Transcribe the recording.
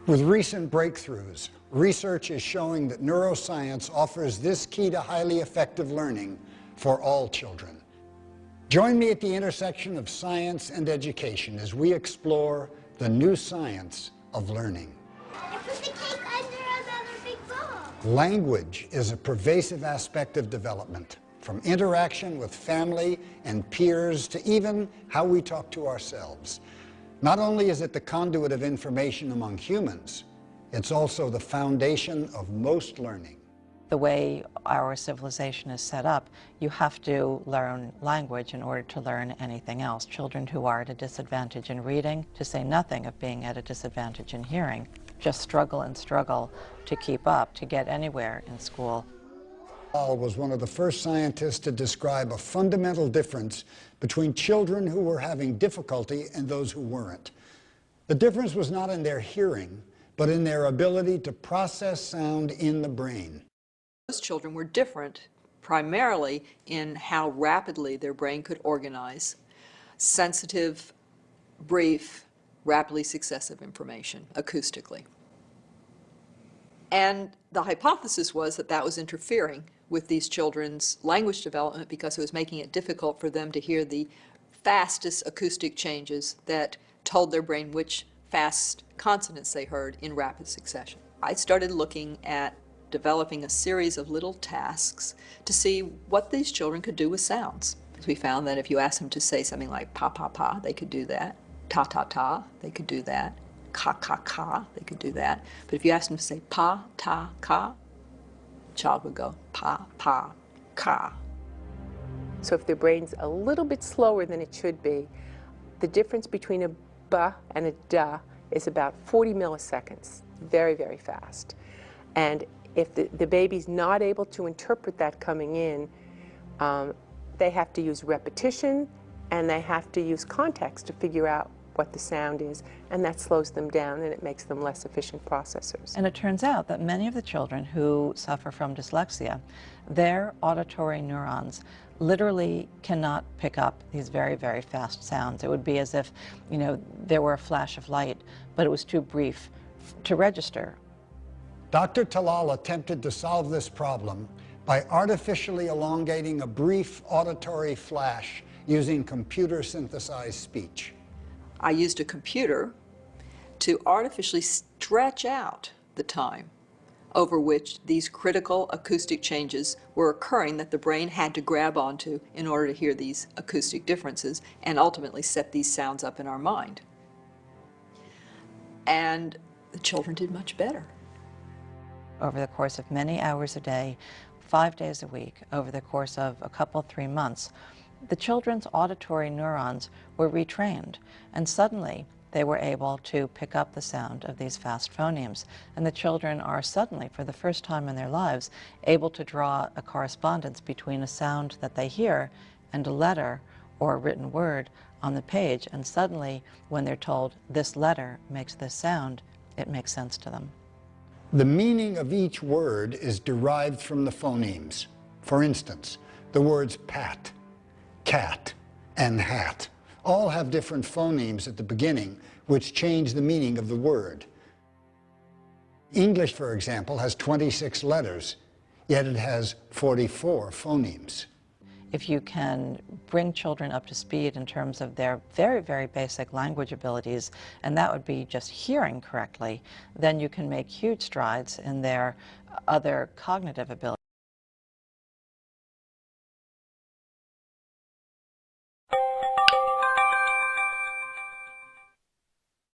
With recent breakthroughs, research is showing that neuroscience offers this key to highly effective learning for all children. Join me at the intersection of science and education as we explore the new science of learning. I put the cake under another big ball. Language is a pervasive aspect of development, from interaction with family and peers to even how we talk to ourselves. Not only is it the conduit of information among humans, it's also the foundation of most learning. The way our civilization is set up, you have to learn language in order to learn anything else. Children who are at a disadvantage in reading, to say nothing of being at a disadvantage in hearing, just struggle and struggle to keep up, to get anywhere in school. Paul was one of the first scientists to describe a fundamental difference between children who were having difficulty and those who weren't. The difference was not in their hearing, but in their ability to process sound in the brain. Those children were different primarily in how rapidly their brain could organize sensitive, brief, rapidly successive information acoustically. And the hypothesis was that that was interfering with these children's language development because it was making it difficult for them to hear the fastest acoustic changes that told their brain which fast consonants they heard in rapid succession. I started looking at developing a series of little tasks to see what these children could do with sounds. We found that if you asked them to say something like pa pa pa, they could do that. Ta ta ta, they could do that. Ka ka ka, they could do that. But if you asked them to say pa ta ka, the child would go pa pa ka. So if their brain's a little bit slower than it should be, the difference between a ba and a da is about 40 milliseconds, very, very fast. And if the baby's not able to interpret that coming in, they have to use repetition and they have to use context to figure out what the sound is, and that slows them down and it makes them less efficient processors. And it turns out that many of the children who suffer from dyslexia, their auditory neurons literally cannot pick up these very, very fast sounds. It would be as if, you know, there were a flash of light, but it was too brief to register. Dr. Talal attempted to solve this problem by artificially elongating a brief auditory flash using computer-synthesized speech. I used a computer to artificially stretch out the time over which these critical acoustic changes were occurring that the brain had to grab onto in order to hear these acoustic differences and ultimately set these sounds up in our mind. And the children did much better. Over the course of many hours a day, 5 days a week, over the course of a couple, 3 months, the children's auditory neurons were retrained, and suddenly they were able to pick up the sound of these fast phonemes. And the children are suddenly, for the first time in their lives, able to draw a correspondence between a sound that they hear and a letter or a written word on the page. And suddenly, when they're told, this letter makes this sound, it makes sense to them. The meaning of each word is derived from the phonemes. For instance, the words pat, cat, and hat all have different phonemes at the beginning, which change the meaning of the word. English, for example, has 26 letters, yet it has 44 phonemes. If you can bring children up to speed in terms of their very, very basic language abilities, and that would be just hearing correctly, then you can make huge strides in their other cognitive abilities.